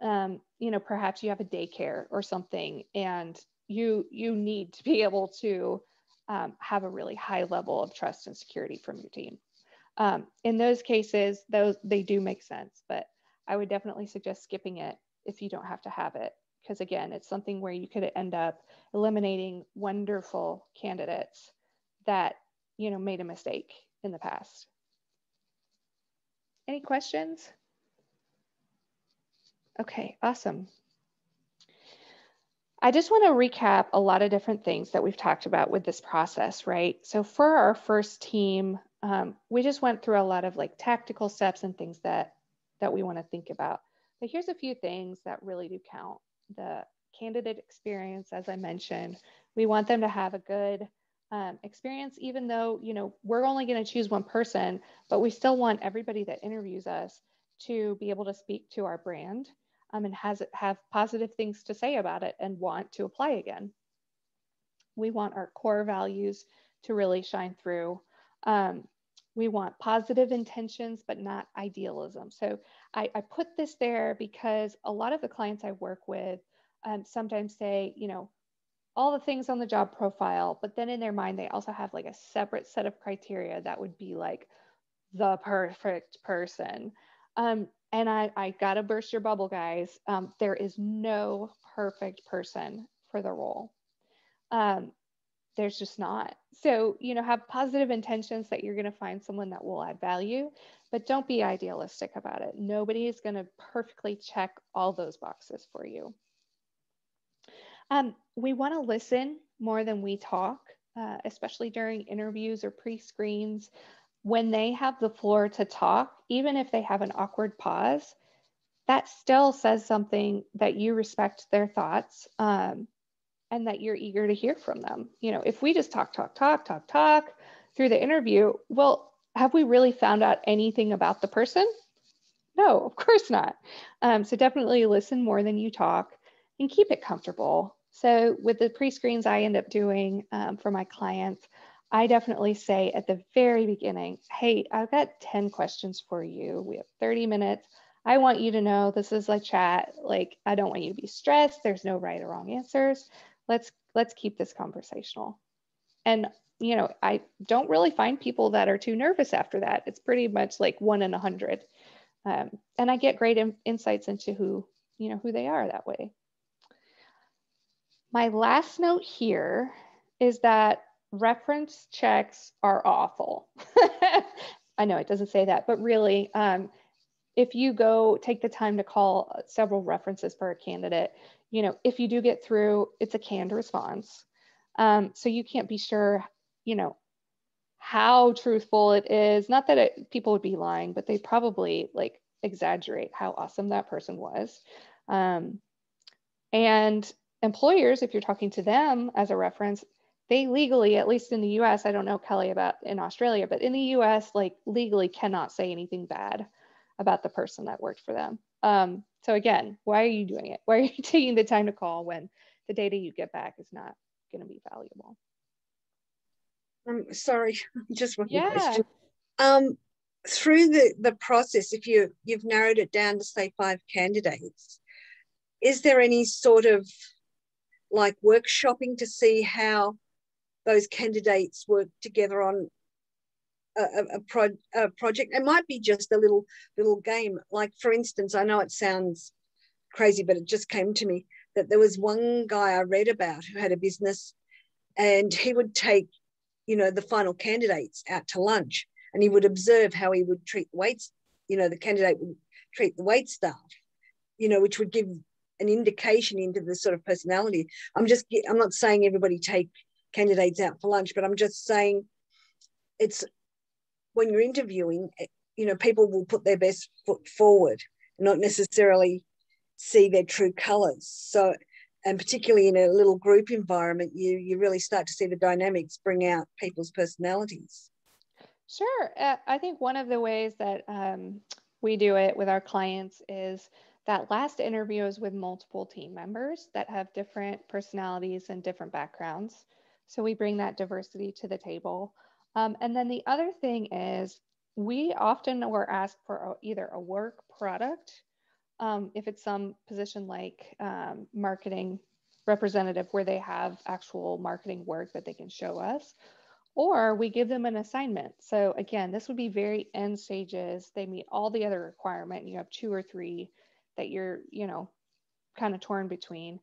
perhaps you have a daycare or something, and you need to be able to have a really high level of trust and security from your team. In those cases, they do make sense, but I would definitely suggest skipping it if you don't have to have it. Because again, it's something where you could end up eliminating wonderful candidates that, made a mistake in the past. Any questions? Okay, awesome. I just want to recap a lot of different things that we've talked about with this process, right? So for our first team, we just went through a lot of like tactical steps and things that we want to think about. But here's a few things that really do count. The candidate experience, as I mentioned, we want them to have a good experience, even though, we're only going to choose one person, but we still want everybody that interviews us to be able to speak to our brand and have positive things to say about it and want to apply again. We want our core values to really shine through. We want positive intentions, but not idealism. So I put this there because a lot of the clients I work with sometimes say, all the things on the job profile, but then in their mind, they also have like a separate set of criteria that would be like the perfect person. And I gotta burst your bubble, guys. There is no perfect person for the role. There's just not. So, have positive intentions that you're going to find someone that will add value, but don't be idealistic about it. Nobody is going to perfectly check all those boxes for you. We want to listen more than we talk, especially during interviews or pre-screens. When they have the floor to talk, even if they have an awkward pause, that still says something that you respect their thoughts and that you're eager to hear from them. If we just talk through the interview, well, have we really found out anything about the person? No, of course not. So definitely listen more than you talk and keep it comfortable. So with the pre-screens I end up doing for my clients, I definitely say at the very beginning, hey, I've got 10 questions for you. We have 30 minutes. I want you to know this is a chat. Like, I don't want you to be stressed. There's no right or wrong answers. Let's keep this conversational. And, I don't really find people that are too nervous after that. It's pretty much like 1 in 100. And I get great insights into who they are that way. My last note here is that reference checks are awful. I know it doesn't say that, but really, if you go take the time to call several references for a candidate, if you do get through, it's a canned response. So you can't be sure, how truthful it is. Not that people would be lying, but they probably like exaggerate how awesome that person was. And employers, if you're talking to them as a reference, they legally, at least in the US, I don't know, Kelly, about in Australia, but in the US, like legally cannot say anything bad about the person that worked for them. So again, why are you doing it? Why are you taking the time to call when the data you get back is not going to be valuable? Sorry, just one question. Through the process, if you've narrowed it down to say 5 candidates, is there any sort of like workshopping to see how those candidates work together on a project? It might be just a little game. Like, for instance, I know it sounds crazy, but it just came to me that there was one guy I read about who had a business, and he would take, the final candidates out to lunch, and he would observe how he would treat the waits, the candidate would treat the wait staff, which would give an indication into the sort of personality. I'm not saying everybody take candidates out for lunch, but I'm just saying it's when you're interviewing, people will put their best foot forward, not necessarily see their true colors. So, and particularly in a little group environment, you really start to see the dynamics bring out people's personalities. Sure. I think one of the ways that we do it with our clients is that last interview is with multiple team members that have different personalities and different backgrounds. So we bring that diversity to the table. And then the other thing is we often were asked for either a work product, if it's some position like marketing representative where they have actual marketing work that they can show us, or we give them an assignment. So again, this would be very end stages. They meet all the other requirements. You have 2 or 3 that you're, kind of torn between.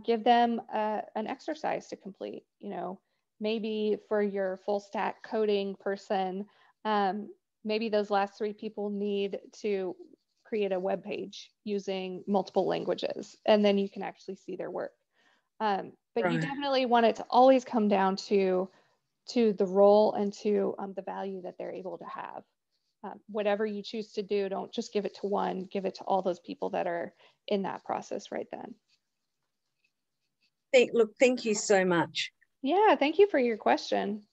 Give them an exercise to complete. Maybe for your full stack coding person, maybe those last 3 people need to create a web page using multiple languages, and then you can actually see their work. But Right. You definitely want it to always come down to the role and to the value that they're able to have. Whatever you choose to do, don't just give it to one, give it to all those people that are in that process right then. Thank you so much. Yeah, thank you for your question.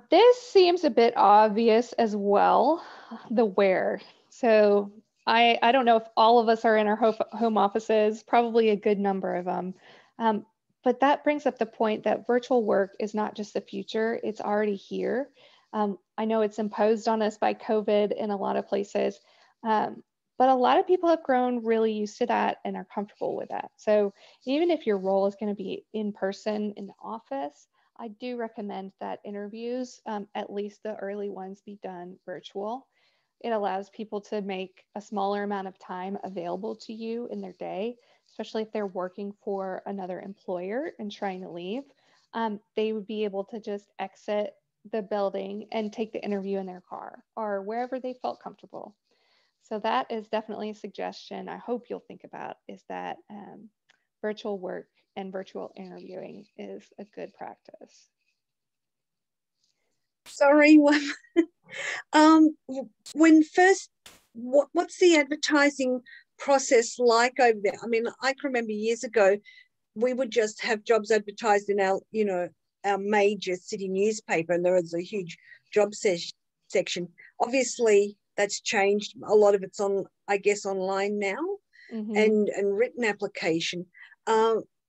This seems a bit obvious as well, the where. So I don't know if all of us are in our home offices, probably a good number of them. But that brings up the point that virtual work is not just the future, it's already here. I know it's imposed on us by COVID in a lot of places, but a lot of people have grown really used to that and are comfortable with that. So even if your role is going to be in person in the office, I do recommend that interviews, at least the early ones, be done virtual. It allows people to make a smaller amount of time available to you in their day, especially if they're working for another employer and trying to leave. They would be able to just exit the building and take the interview in their car or wherever they felt comfortable. So that is definitely a suggestion I hope you'll think about, is that virtual work and virtual interviewing is a good practice. Sorry, what's the advertising process like over there? I mean, I can remember years ago, we would just have jobs advertised in our major city newspaper, and there was a huge job section. Obviously, that's changed. A lot of it's online now, Mm-hmm. and written application.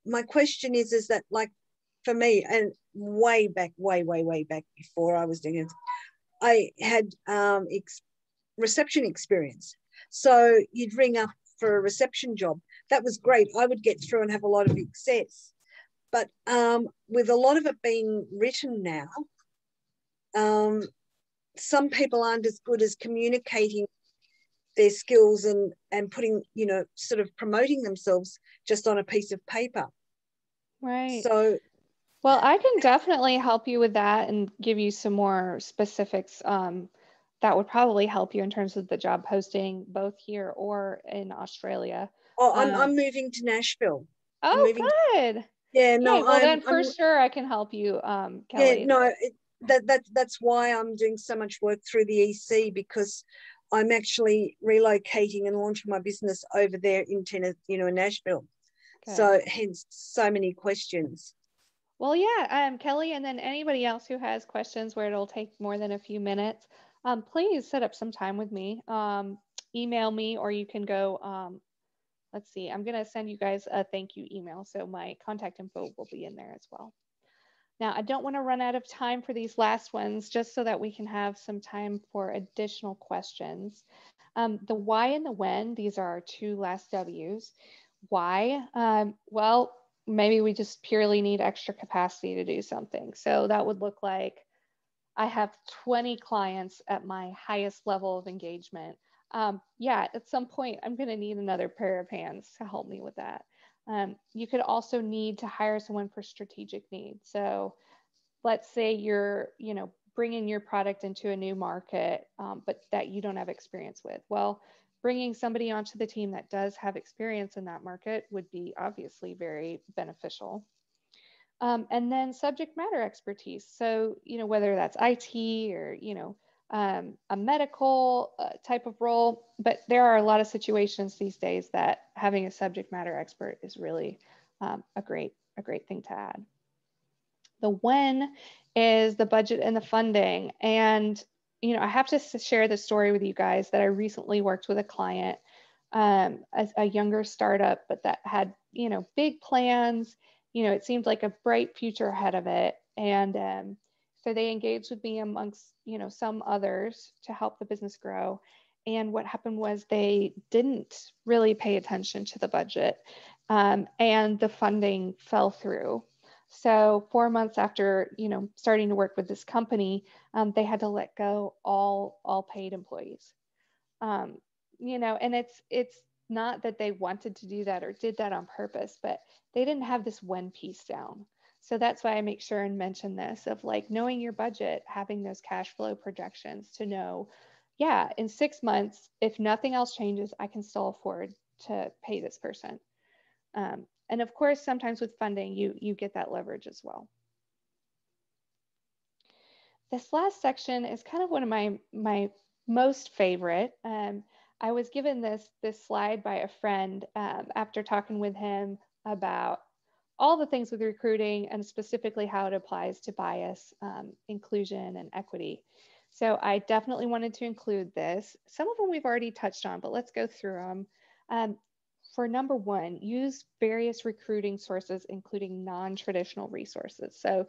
My question is that, like, for me, and way back before I was doing it, I had reception experience. So you'd ring up for a reception job. That was great. I would get through and have a lot of success. But with a lot of it being written now, some people aren't as good as communicating their skills and putting, sort of promoting themselves just on a piece of paper. Right. So, well, I can definitely help you with that and give you some more specifics that would probably help you in terms of the job posting, both here or in Australia. I'm moving to Nashville. Oh, good. Yeah, no, okay, well, then for sure I can help you, Kelly. Yeah, no, that's why I'm doing so much work through the EC, because I'm actually relocating and launching my business over there in Nashville. Okay. So hence so many questions. Well, yeah, Kelly, and then anybody else who has questions where it'll take more than a few minutes, please set up some time with me. Email me, or you can go, let's see, I'm going to send you guys a thank you email. So my contact info will be in there as well. Now, I don't want to run out of time for these last ones, just so that we can have some time for additional questions. The why and the when, these are our 2 last W's. Why? Well, maybe we just purely need extra capacity to do something. So that would look like I have 20 clients at my highest level of engagement. Yeah, at some point, I'm going to need another pair of hands to help me with that. You could also need to hire someone for strategic needs. So let's say you're, bringing your product into a new market, but that you don't have experience with. Well, bringing somebody onto the team that does have experience in that market would be obviously very beneficial. And then subject matter expertise. So, whether that's IT or, a medical type of role, but there are a lot of situations these days that having a subject matter expert is really a great thing to add. The when is the budget and the funding. And, I have to share the story with you guys that I recently worked with a client, a younger startup, but that had, big plans. It seemed like a bright future ahead of it. And so they engaged with me amongst, some others to help the business grow. And what happened was they didn't really pay attention to the budget, and the funding fell through. So 4 months after, starting to work with this company, they had to let go all paid employees. And it's not that they wanted to do that or did that on purpose, but they didn't have this one piece down. So that's why I make sure and mention this of like knowing your budget, having those cash flow projections to know, yeah, in 6 months, if nothing else changes, I can still afford to pay this person. And of course, sometimes with funding, you get that leverage as well. This last section is kind of one of my most favorite. I was given this slide by a friend after talking with him about all the things with recruiting and specifically how it applies to bias, inclusion, and equity. So I definitely wanted to include this. Some of them we've already touched on, but let's go through them. For number one, use various recruiting sources, including non-traditional resources. So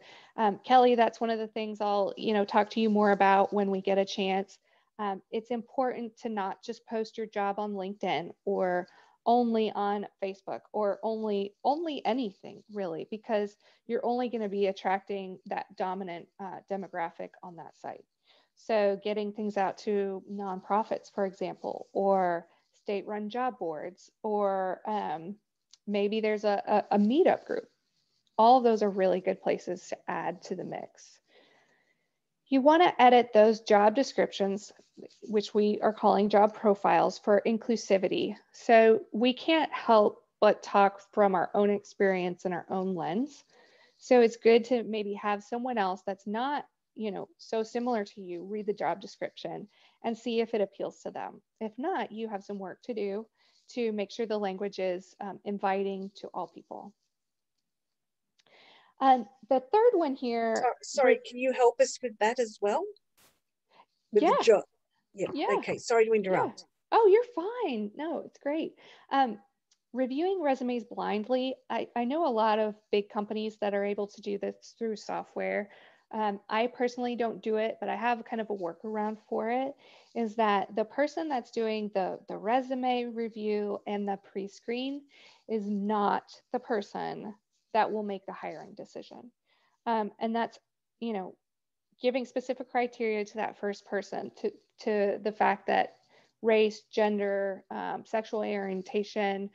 Kelly, that's one of the things I'll talk to you more about when we get a chance. It's important to not just post your job on LinkedIn or only on Facebook or only anything really, because you're only going to be attracting that dominant demographic on that site. So getting things out to nonprofits, for example, or state-run job boards, or maybe there's a meetup group. All of those are really good places to add to the mix. You want to edit those job descriptions, which we are calling job profiles, for inclusivity. So we can't help but talk from our own experience and our own lens. So it's good to maybe have someone else that's not, so similar to you, read the job description and see if it appeals to them. If not, you have some work to do to make sure the language is inviting to all people. The third one here. Sorry, can you help us with that as well? With yeah. The job. Yeah. Yeah. Okay. Sorry to interrupt. Yeah. Oh, you're fine. No, it's great. Reviewing resumes blindly. I know a lot of big companies that are able to do this through software. I personally don't do it, but I have kind of a workaround for it, is that the person that's doing the resume review and the pre-screen is not the person that will make the hiring decision. And that's, giving specific criteria to that first person, to the fact that race, gender, sexual orientation,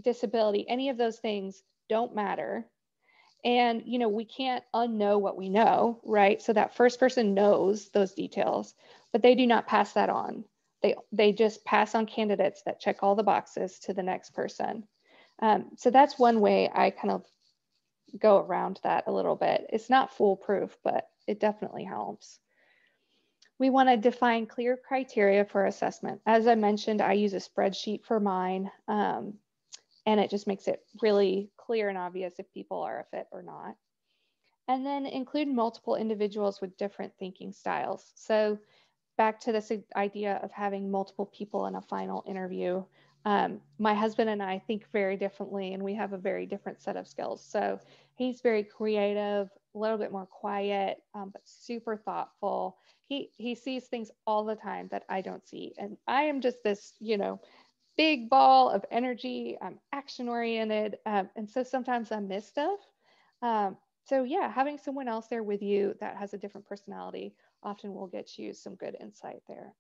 disability, any of those things don't matter. And, we can't unknow what we know, right? So that first person knows those details, but they do not pass that on. They just pass on candidates that check all the boxes to the next person. So that's one way I kind of go around that a little bit. It's not foolproof, but it definitely helps. We want to define clear criteria for assessment. As I mentioned, I use a spreadsheet for mine, and it just makes it really clear and obvious if people are a fit or not. And then include multiple individuals with different thinking styles. So back to this idea of having multiple people in a final interview. My husband and I think very differently, and we have a very different set of skills. So he's very creative, a little bit more quiet, but super thoughtful. He sees things all the time that I don't see. And I am just this, big ball of energy. I'm action oriented. And so sometimes I miss stuff. So yeah, having someone else there with you that has a different personality often will get you some good insight there.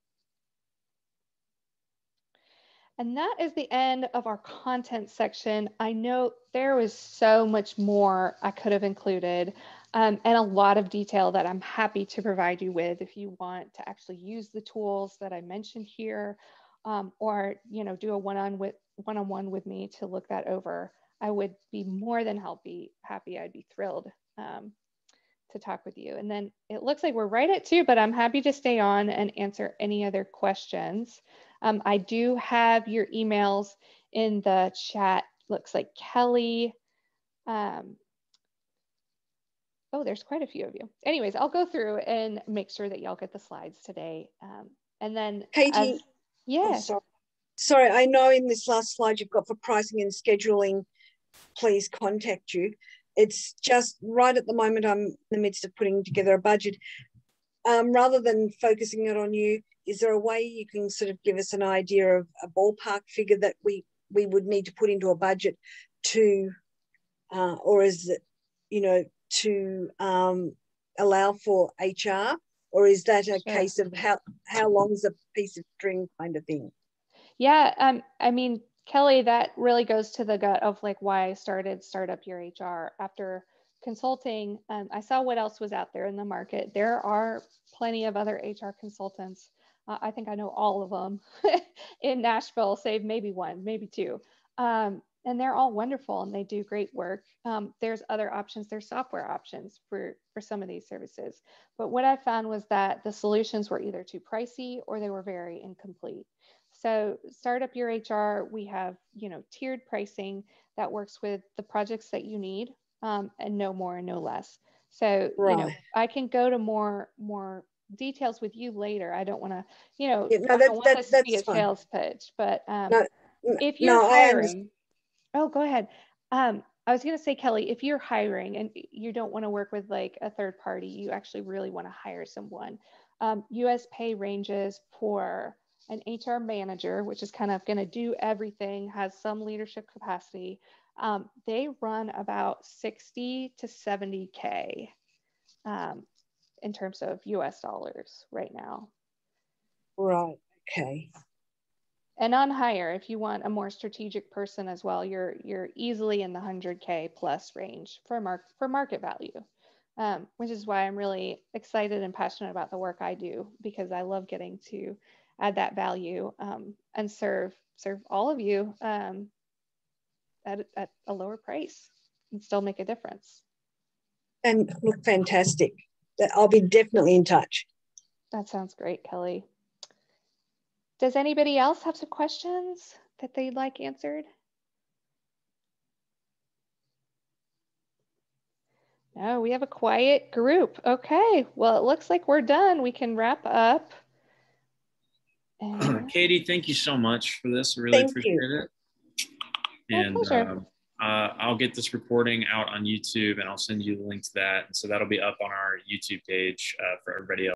And that is the end of our content section. I know there was so much more I could have included, and a lot of detail that I'm happy to provide you with if you want to actually use the tools that I mentioned here, or do a one-on-one with me to look that over. I would be more than happy. I'd be thrilled to talk with you. And then it looks like we're right at 2, but I'm happy to stay on and answer any other questions. I do have your emails in the chat. Looks like Kelly. Oh, there's quite a few of you. Anyways, I'll go through and make sure that y'all get the slides today. And then Katie, yes. Oh, sorry, I know in this last slide you've got for pricing and scheduling, please contact you. it's just right at the moment I'm in the midst of putting together a budget. Rather than focusing it on you, is there a way you can sort of give us an idea of a ballpark figure that we would need to put into a budget to, or is it, you know, to allow for HR, or is that a case of how long is a piece of string kind of thing? Yeah, I mean, Kelly, that really goes to the gut of like why I started Startup Your HR. After consulting, I saw what else was out there in the market. There are plenty of other HR consultants. I think I know all of them in Nashville, save maybe one, maybe two. And they're all wonderful and they do great work. There's other options, there's software options for some of these services. But what I found was that the solutions were either too pricey or they were very incomplete. So Startup Your HR, we have, you know, tiered pricing that works with the projects that you need, and no more and no less. So, you know, I can go to more details with you later. I don't want to, you know, I don't want this to be a sales pitch, but if you're hiring, oh, go ahead. I was going to say, Kelly, if you're hiring and you don't want to work with like a third party, you actually really want to hire someone. US pay ranges for an HR manager, which is kind of going to do everything, has some leadership capacity. They run about 60 to 70K in terms of US dollars right now. Right. Okay. And on hire, if you want a more strategic person as well, you're easily in the 100K plus range for market value, which is why I'm really excited and passionate about the work I do, because I love getting to add that value and serve all of you at a lower price and still make a difference. And look, fantastic. I'll be definitely in touch. That sounds great, Kelly. Does anybody else have some questions that they'd like answered? No, we have a quiet group. Okay, well, it looks like we're done. We can wrap up. And Katie, thank you so much for this. I really appreciate it. And my pleasure. I'll get this recording out on YouTube and I'll send you the link to that. And so that'll be up on our YouTube page for everybody else.